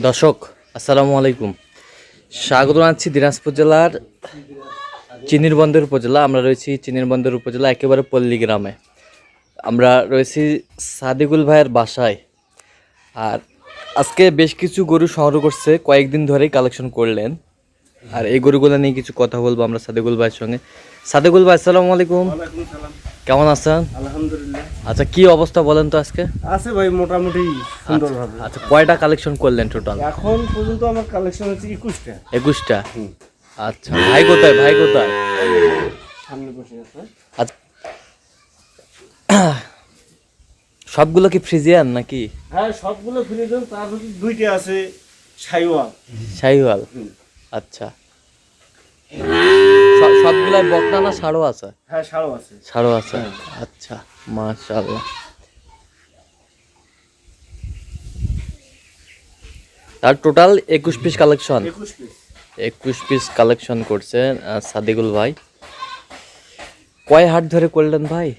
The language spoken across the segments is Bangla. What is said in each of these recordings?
দর্শক আসসালামু আলাইকুম, স্বাগত জানাচ্ছি দিনাজপুর জেলার চিনির বন্দর উপজেলা। আমরা রয়েছি চিনির বন্দর উপজেলা একেবারে পল্লী গ্রামে। আমরা রয়েছি সাদিকুল ভাইয়ের বাসায়। আর আজকে বেশ কিছু গরু সংগ্রহ করছে, কয়েকদিন ধরেই কালেকশন করলেন। আর এই গরুগুলো নিয়ে কিছু কথা বলবো আমরা সাদিকুল ভাইয়ের সঙ্গে। সাদিকুল ভাই আসসালামু আলাইকুম, কেমন আছেন? আলহামদুলিল্লাহ। আচ্ছা, কি অবস্থা বলেন তো আজকে? আছে ভাই, মোটামুটি সুন্দরভাবে। আচ্ছা, কয়টা কালেকশন করলেন টোটাল? এখন পর্যন্ত আমার কালেকশন হচ্ছে 21টা। 21টা। আচ্ছা, ভাই কোথায়? ভাই কোথায়? সামনে বসে আছে। আচ্ছা, সবগুলো কি ফ্রিজিয়ান নাকি? হ্যাঁ, সবগুলো ফ্রিজন। তার মধ্যে 2টা আছে শাইওয়াল। শাহিওয়াল। আচ্ছা, সবগুলাই বকনা না ষাঁড়ও আছে? হ্যাঁ, ষাঁড়ও আছে। ষাঁড়ও আছে। আচ্ছা, মাশাআল্লাহ। তার total 21 piece collection. 21 piece. 21 piece collection করছেন সাদিকুল ভাই। কয় হাট ধরে করলেন ভাই?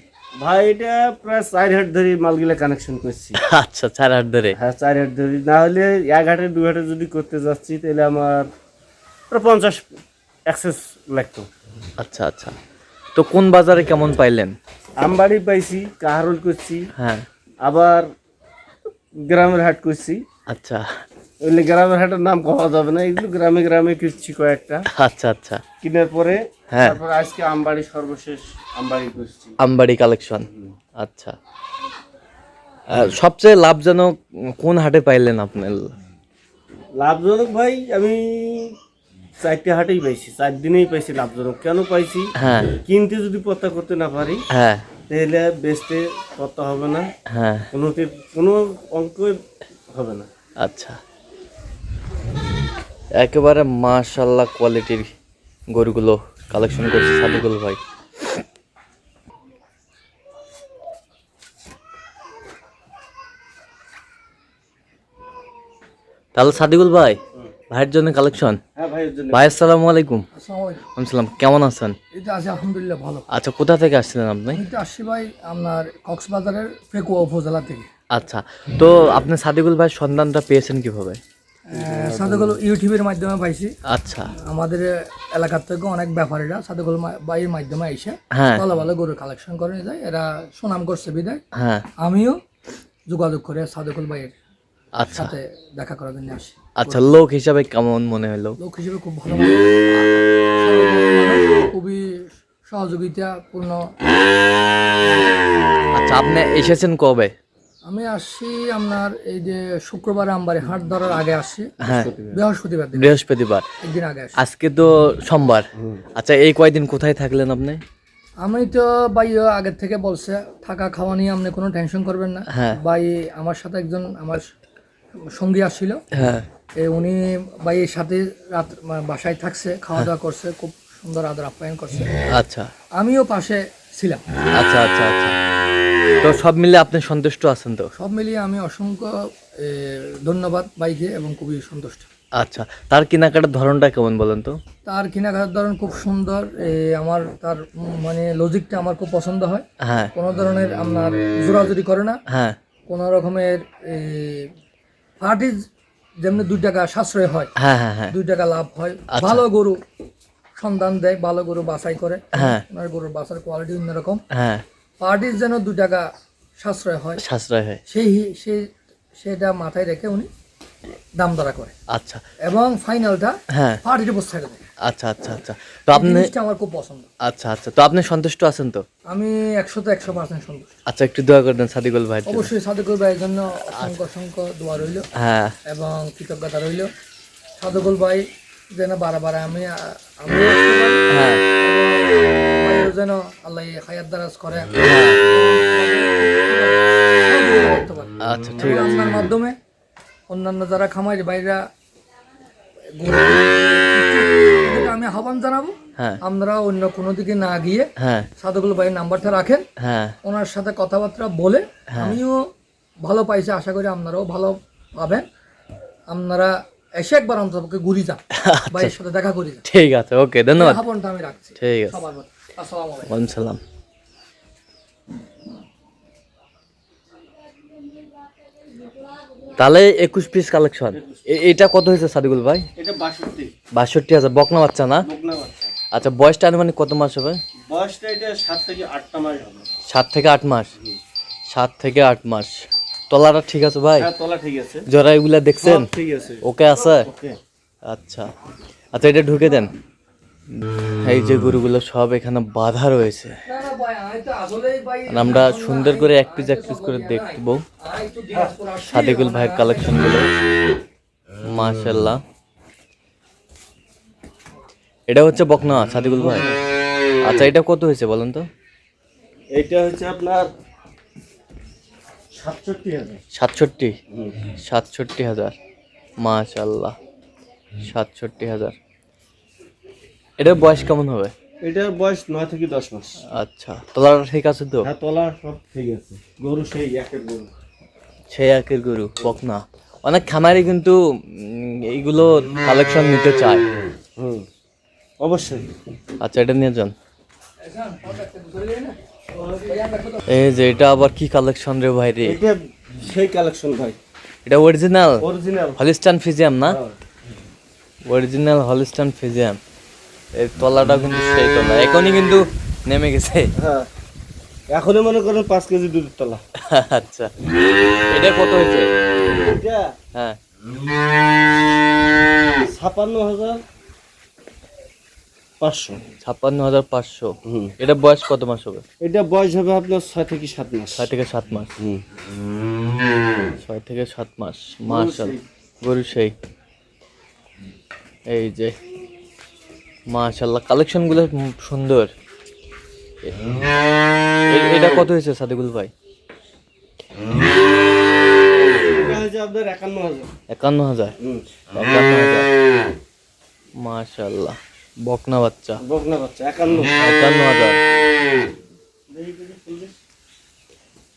ভাই এটা প্রায় 4 হাট ধরে মালগুলা কানেকশন করছি। আচ্ছা, 4 হাট ধরে। হ্যাঁ, 4 হাট ধরে। না হলে 1 হাটে 2 হাটে যদি করতে যাচ্ছি তাহলে আমার প্রায় 50 অ্যাক্সেস লাগতো। আচ্ছা আচ্ছা, তো কোন বাজারে কেমন পাইলেন? আমবাড়ি পাইছি, কাহারুল করছি, হ্যাঁ। আবার গ্রামের হাট করছি। আচ্ছা ওইলে গ্রামের হাটের নাম পাওয়া যাবে না, এগুলো গ্রামে গ্রামে কিনছি কয়েকটা। আচ্ছা আচ্ছা, কেনার পরে হ্যাঁ। তারপর আজকে আমবাড়ি সর্বশেষ আমবাড়ি করছি। আমবাড়ি কালেকশন। আচ্ছা, সবচেয়ে লাভজনক কোন হাটে পাইলেন আপনি? লাভজনক ভাই আমি 4টে হাটেই পাইছি, 4 দিনেই পাইছি লাভজনক। কেন পাইছি? হ্যাঁ কিনতে যদি পত্তা করতে না পারি হ্যাঁ তাহলে বেচতে পত্তা হবে না, হ্যাঁ। কোনো অঙ্ক হবে না। আচ্ছা, একেবারে মাশাআল্লাহ কোয়ালিটির গরুগুলো কালেকশন করছে সাদিকুল ভাই। তাহলে সাদিকুল ভাই, ভাইয়ের জন্য কালেকশন। হ্যাঁ ভাইয়ের জন্য। ভাই আসসালামু আলাইকুম। আসসালামু আসসালাম, কেমন আছেন? এই তো আছি আলহামদুলিল্লাহ ভালো। আচ্ছা, কোথা থেকে আসছিলেন আপনি? আমি তো আসছি ভাই আপনার কক্সবাজারের পেকুয়া উপজেলা থেকে। আচ্ছা, তো আপনি সাদিকুল ভাইয়ের সন্ধানটা পেয়েছেন কিভাবে? সাদেকুল ইউটিউবের মাধ্যমে পাইছি। আচ্ছা। আমাদের এলাকার থেকে অনেক ব্যাপারীরা সাদেকুল ভাইয়ের মাধ্যমে এসে হ্যাঁ ভালো ভালো গরু কালেকশন করে নিয়ে যায়। এরা সুনাম করছে বিদায় হ্যাঁ। আমিও যোগাযোগ করে সাদেকুল ভাইয়ের আচ্ছা সাথে দেখা করার জন্য আসি। আচ্ছা, লোক হিসাবে কেমন মনে হলো? লোক হিসেবে খুব ভালো মানুষ, খুবই সহযোগিতাপূর্ণ। আচ্ছা, আপনি এসেছেন কবে? আমি আসছি আপনার এই যে শুক্রবার আমবাড়ি হাট ধরার আগে আসছি। হ্যাঁ, বৃহস্পতিবার দিন, বৃহস্পতিবার। একদিন আগে আসছি। আজকে তো সোমবার। আচ্ছা, এই কয়দিন কোথায় থাকলেন আপনি? আমি তো ভাই আগের থেকে বলছে থাকা খাওয়া নিয়ে আপনি কোনো টেনশন করবেন না। হ্যাঁ। ভাই আমার সাথে একজন আমার সঙ্গী আসছিল, হ্যাঁ। উনি ভাইয়ের সাথে রাত বাসায় থাকছে, খাওয়া দাওয়া করছে, খুব সুন্দর আদর আপ্যায়ন করছে। আচ্ছা আমিও পাশে ছিলাম। আচ্ছা আচ্ছা আচ্ছা, তো সব মিলে আপনি সন্তুষ্ট আছেন তো? সব মিলিয়ে আমি অসংখ্য ধন্যবাদ ভাইকে এবং খুবই সন্তুষ্ট। আচ্ছা, তার কেনাকাটার ধরনটা কেমন বলেন তো? তার কেনাকাটার ধরন খুব সুন্দর। আমার তার মানে লজিকটা আমার খুব পছন্দ হয়। হ্যাঁ কোনো ধরনের আপনার জোরাজুরি করে না, হ্যাঁ কোনো রকমের পার্টি যেমনি 2 টাকা সাশ্রয় হয়, হ্যাঁ হ্যাঁ হ্যাঁ 2 টাকা লাভ হয়। আচ্ছা। ভালো গরু সন্ধান দেয়, ভালো গরু বাছাই করে। হ্যাঁ ওনার গরুর বাছার কোয়ালিটি অন্যরকম। হ্যাঁ। পার্টির যেন 2 টাকা সাশ্রয় হয়, সাশ্রয় হয়। সেটা মাথায় রেখে উনি দাম দরা করে আচ্ছা এবং ফাইনালটা হ্যাঁ। পার্টির উপর ছেড়ে দেয়। আচ্ছা আচ্ছা আচ্ছা, তো আপনি জিনিসটা আমার খুব পছন্দ। আচ্ছা আচ্ছা, তো আপনি সন্তুষ্ট আছেন তো? আমি 100% সন্তুষ্ট। আচ্ছা, একটু দোয়া করে দেন সাদিকুল ভাই। অবশ্যই সাদেকুল ভাইয়ের জন্য অসংখ্য অসংখ্য দোয়া রইল হ্যাঁ এবং কৃতজ্ঞতা রইল। সাদেকুল ভাই যেন বারবার আমি হ্যাঁ ভাইও যেন আল্লাহ হায়াত দারাজ করে। আচ্ছা, ঠিক আছে। আপনার মাধ্যমে অন্যান্য যারা খামারি ভাইরা আমি আহ্বান জানাবো, হ্যাঁ আমরা অন্য কোনো দিকে না গিয়ে হ্যাঁ সাদেকুল ভাইয়ের নাম্বারটা রাখেন, হ্যাঁ ওনার সাথে কথাবার্তা বলে আমিও ভালো পাইছি, আশা করি আপনারাও ভালো পাবেন। আপনারা এসে একবার অন্ততপক্ষে ঘুরি যান, ভাইয়ের সাথে দেখা করি যান। ঠিক আছে, ওকে, ধন্যবাদ। আহ্বানটা আমি রাখছি ঠিক আছে, সবার প্রতি। আসসালামু আলাইকুম। ওয়ালাইকুম সালাম। তাহলে 21 পিস কালেকশন। এটা কত হয়েছে সাদিকুল ভাই? এটা 62 62,000 বকনা বাচ্চা না? বকনা বাচ্চা। আচ্ছা বয়সটা আনুমানিক কত মাস হবে? বয়সটা এটা 7 থেকে 8টা মাস হবে। 7 থেকে 8 মাস। 7 থেকে 8 মাস। তলাটা ঠিক আছে ভাই? হ্যাঁ তলা ঠিক আছে, জরা এগুলা দেখছেন? সব ঠিক আছে। ওকে আছে? ওকে। আচ্ছা আচ্ছা, এটা ঢুকে দেন। এই যে গরুগুলো সব এখানে বাঁধা রয়েছে, না না ভাই আমি তো আসলেই ভাই আর আমরা সুন্দর করে এক পিস করে দেখবো আমি একটু দিনাজপুর আসছি। সাদিকুল ভাইয়ের কালেকশন গুলো। মাশাআল্লাহ, এটা হচ্ছে বকনা সাদিকুল ভাই। আচ্ছা এটা কত হয়েছে বলেন তো? এটা হচ্ছে আপনার 67,000। 67? 67,000, মাশাআল্লাহ 67,000। এটার বয়স কেমন হবে? এটার বয়স 9 থেকে 10 মাস। আচ্ছা তলাটা ঠিক আছে তো? হ্যাঁ তলা সব ঠিক আছে, গরু সেই একের গরু। সেই একের গরু বকনা। অনেক খামারি কিন্তু এইগুলো কালেকশন নিতে চায়। হুম অবশ্যই। আচ্ছা এটা নিয়ে যান। এই যে এটা আবার কি কালেকশন রে ভাই রে? এটা সেই কালেকশন ভাই, এটা অরিজিনাল অরিজিনাল। হলিস্টান ফিজিয়াম না? অরিজিনাল হলিস্টান ফিজিয়াম। এই তলাটা কিন্তু সেই তলা, এখনই কিন্তু নেমে গেছে। হ্যাঁ এখনই মনে করেন 5 কেজি দুধের তলা। আচ্ছা এটা কত হয়েছে? এটা হ্যাঁ 56,500। 56,500। হুম এটা বয়স কত মাস হবে? এটা বয়স হবে আপনার 6 থেকে 7 মাস। 6 থেকে 7 মাস। হুম 6 থেকে 7 মাস। মাশাআল্লাহ গরু সেই। এই যে মাশাআল্লাহ কালেকশন গুলো সুন্দর। এটা কত হয়েছে সাদিকুল ভাই? এটা হচ্ছে আপনার 51,000। 51,000। হুম 51,000, মাশাআল্লাহ বকনা বাচ্চা। বকনা বাচ্চা 51। 51,000।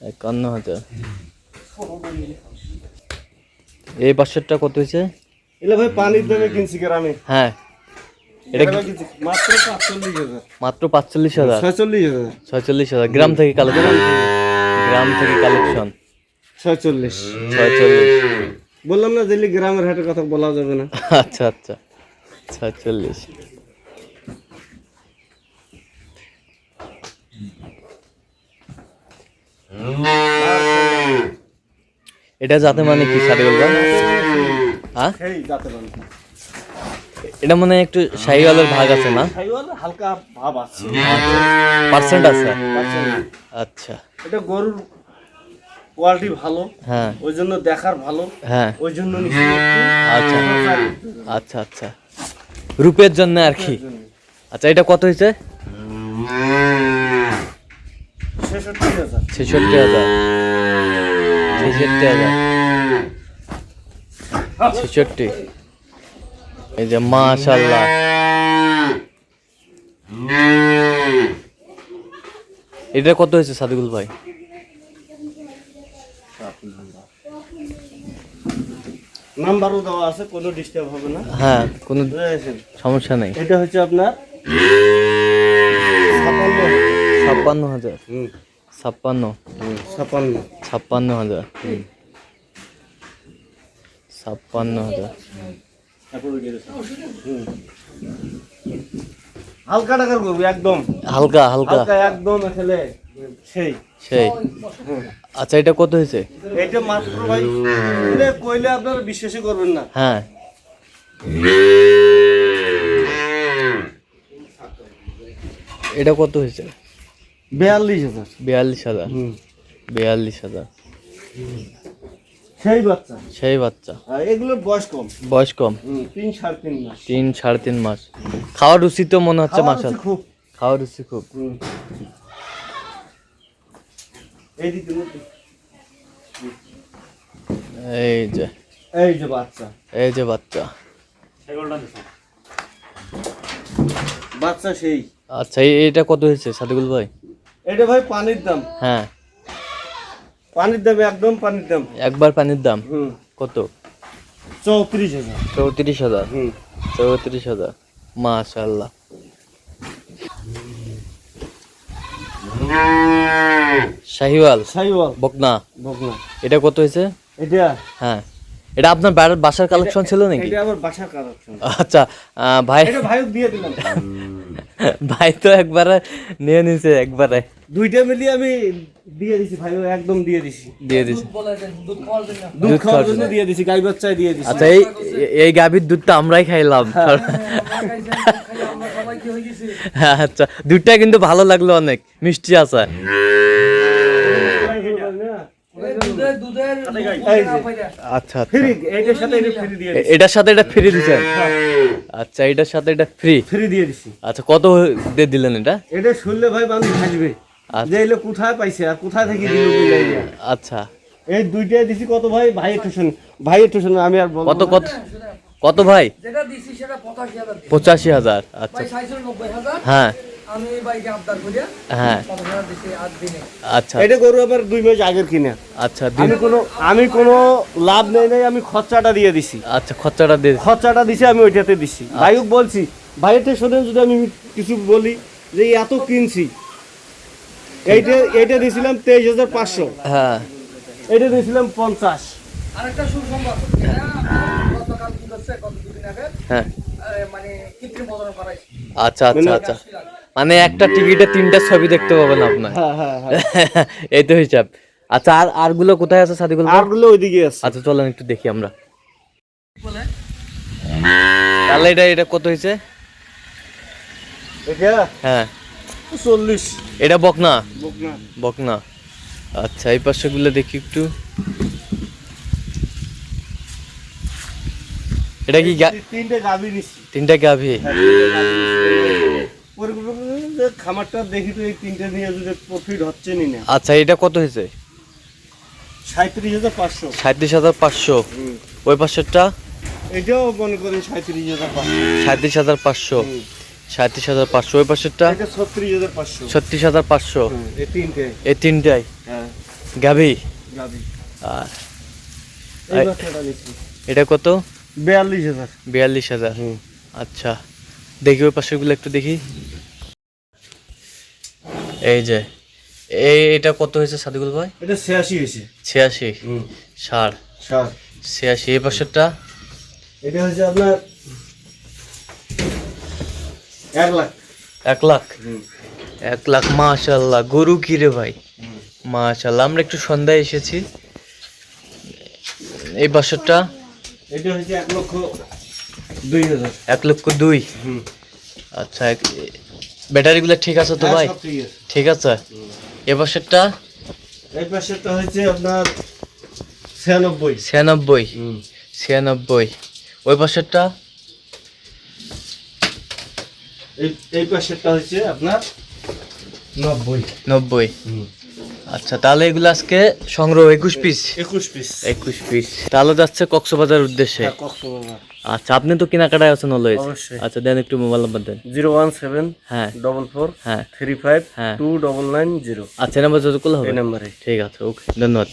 51,000। এই পাশেরটা কত হয়েছে? এলে ভাই পানির দামে কিনছি গ্রামে। হ্যাঁ এটা গ্রামে কিনছি মাত্র 45,000। মাত্র 45,000। 46,000। 46,000 গ্রাম থেকে কালেকশন। গ্রাম থেকে কালেকশন 46। 46। বললাম না দিল্লি গ্রামের হাটের কথা বলা যাবে না। আচ্ছা আচ্ছা 46। এটা যাতে মানে কি সাদিকুল ভাই? হ্যাঁ সেই যাতে পারে। এটা মানে একটু শাহিওয়ালের ভাগ আছে না? সাইওয়াল হালকা ভাব আছে। পার্সেন্ট আছে। আচ্ছা এটা গরুর কোয়ালিটি ভালো, হ্যাঁ ওই জন্য দেখার ভালো, হ্যাঁ ওই জন্য নিচ্ছি একটু। আচ্ছা আচ্ছা আচ্ছা রূপের জন্য আর কি। আচ্ছা এটা কত হয়েছে? 66,000। 66,000। 66,000। 66। এই যে মাশাআল্লাহ এটা কত হয়েছে সাদিকুল ভাই? নাম্বারও দেওয়া আছে, কোনো ডিস্টার্ব হবে না। হ্যাঁ কোনো বুঝতে পেরেছেন? সমস্যা নেই। এটা হচ্ছে আপনার 56,000। হুম 56। 56। 56,000। 56,000। হালকা টাকার করবো একদম, হালকা হালকা হালকা একদম খেলে সেই। সেই। আচ্ছা এটা কত হয়েছে? এইটা মাত্র ভাই কইলে কইলে আপনারা বিশ্বাসই করবেন না। হ্যাঁ এটা কত হয়েছে? 42,000। 42,000। হুম 42,000। সেই বাচ্চা। সেই বাচ্চা। আর এগুলোর বয়স কম। বয়স কম। 3-3.5 মাস। 3-3.5 মাস। খাওয়ার রুচি তো মনে হচ্ছে খাওয়া মাশাআল্লাহ। হচ্ছে খুব। খাওয়ার রুচি খুব। এইদিকে মধ্যে। এই যে এই যে বাচ্চা। এই যে বাচ্চা। বাচ্চা সেই। আচ্ছা এটা কত হয়েছে সাদিকুল ভাই? এটা ভাই পানির দাম, হ্যাঁ পানির দাম একদম পানির দাম। একবার পানির দাম হুম কত? 34,000। 34,000। হুম 34,000। মাশাআল্লাহ। শাহিওয়াল সাইওয়াল বকনা বকনা। এটা কত হয়েছে? এটা হ্যাঁ এটা আপনার বাসার কালেকশন ছিল নাকি? এটা আমার বাসার কালেকশন। আচ্ছা ভাই, এটা ভাইও দিয়ে দিলাম। ভাই তো একবারে নিয়ে নিছে, একবারে দুইটা মিলিয়ে আমি দিয়ে দিছি, ভাইও একদম দিয়ে দিছি। দিয়ে দিছে। দুধ খাওয়ার জন্য দুধ খাওয়ার জন্য দিয়ে দিছি, গাই বাচ্চায় দিয়ে দিছি। আচ্ছা এই গাভীর দুধটা আমরাই খাইলাম। আমরা খাইছি, আমরা সবাই কি হয়ে গেছি আচ্ছা দুধটা কিন্তু ভালো লাগলো, অনেক মিষ্টি আছে। দুধের দুধের এই যে। আচ্ছা আচ্ছা, ফ্রি, এটার সাথে এটা ফ্রি দিয়ে দিছি। এটার সাথে এটা ফ্রি দিছেন? আচ্ছা এটার সাথে এটা ফ্রি। ফ্রি দিয়ে দিছি। আচ্ছা কত দিয়ে দিলেন এটা? এটা শুনলে ভাই মানুষ হাসবে যে এগুলো কোথায় পাইছে আর কোথায় থেকে দিল বুঝাই না। আচ্ছা এই দুইটাই দিছি কত ভাই, ভাই একটু শুন, ভাই একটু শুন, আমি আর বলবো কত না। কত কত ভাই? যেটা দিছি সেটা 85,000 দিছি। 85,000। আচ্ছা ভাই চাইছিল 90,000, হ্যাঁ আমি ভাইকে আবদার করিয়া হ্যাঁ 85,000 দিছি আজ দিনে। আচ্ছা এটা গরু আবার 2 মাস আগের কিনা। আচ্ছা আমি কোনো লাভ নেই নাই, আমি খরচাটা দিয়ে দিছি। আচ্ছা খরচাটা দিয়ে খরচাটা দিছি আমি ওইটাতে দিছি। ভাইও বলছি, ভাইয়ের শোনেন যদি আমি কিছু বলি যে এত কিনছি, এইটা দিছিলাম 23,500, হ্যাঁ এটা দিছিলাম 50। আরেকটা সুসংবাদ, এটা গতকাল কি করছে, গত দুদিন আগে হ্যাঁ মানে কৃত্রিম বদল করাইছে। আচ্ছা আচ্ছা আচ্ছা, মানে একটা টিকিটে 3টা ছবি দেখতে পাবেন আপনার। হ্যাঁ হ্যাঁ হ্যাঁ, এই তো হিসাব। আচ্ছা আর গুলো কোথায় আছে সাদিকুল ভাই? আরগুলো ওইদিকে আছে। আচ্ছা চলেন একটু দেখি আমরা। বলে তাহলে এটা কত হয়েছে? এটা হ্যাঁ 40 এটা বকনা বকনা। বকনা। আচ্ছা এই পাশে গুলো দেখি একটু। এটা কি 3টে গাবি নিছি। 3টা গাভী? পরিকল্পনা খামারটা দেখি তো এই 3টে নিয়ে যদি প্রফিট হচ্ছে নি না। আচ্ছা এটা কত হয়েছে? 37,500। 37,500। ওই পাশেরটা? এটাও মনে করেন 37,500। 37,500। 37,500। ওই পাশেরটা? এটা 36,500। 36,500। এই 3টে। এই 3টাই হ্যাঁ গাভী? গাবি। আর এই বাচ্চাটা নিছি এটা কত? 42,000। 42,000। আচ্ছা দেখি ওই পাশেরগুলো একটু দেখি। এই যে এটা কত হয়েছে সাদিকুল ভাই? এটা 86 হয়েছে। 86। ষাট 86। এই পাশেরটা? এটা হচ্ছে আপনার 1 লাখ। 1 লাখ? 1 লাখ। মাশাআল্লাহ, গরু কি রে ভাই, মাশাআল্লাহ। আমরা একটু সন্ধ্যায় এসেছি। এই পাশেরটা? এটা হচ্ছে 1,02,000। 1,02,000। আচ্ছা ব্যাটারিগুলো ঠিক আছে তো ভাই? সব ঠিক আছে। ঠিক আছে। এ পাশেরটা? এই পাশেরটা হচ্ছে আপনার 96। 96। 96। ওই পাশেরটা? এই পাশেরটা হচ্ছে আপনার 90। 90। আচ্ছা তাহলে এগুলো আজকে সংগ্রহ 21 পিস। 21 পিস। 21 পিস। তাহলে যাচ্ছে কক্সবাজার উদ্দেশ্যে। কক্সবাজার। আচ্ছা আপনি তো কেনাকাটায় আছেন অলওয়েজ। অবশ্যই। আচ্ছা দেন একটু মোবাইল নাম্বার দেন। 017 হ্যাঁ 44 হ্যাঁ 35 হ্যাঁ। 2990। আচ্ছা এই নাম্বার যত করলে হবে। এই নাম্বারে। ঠিক আছে, ওকে, ধন্যবাদ।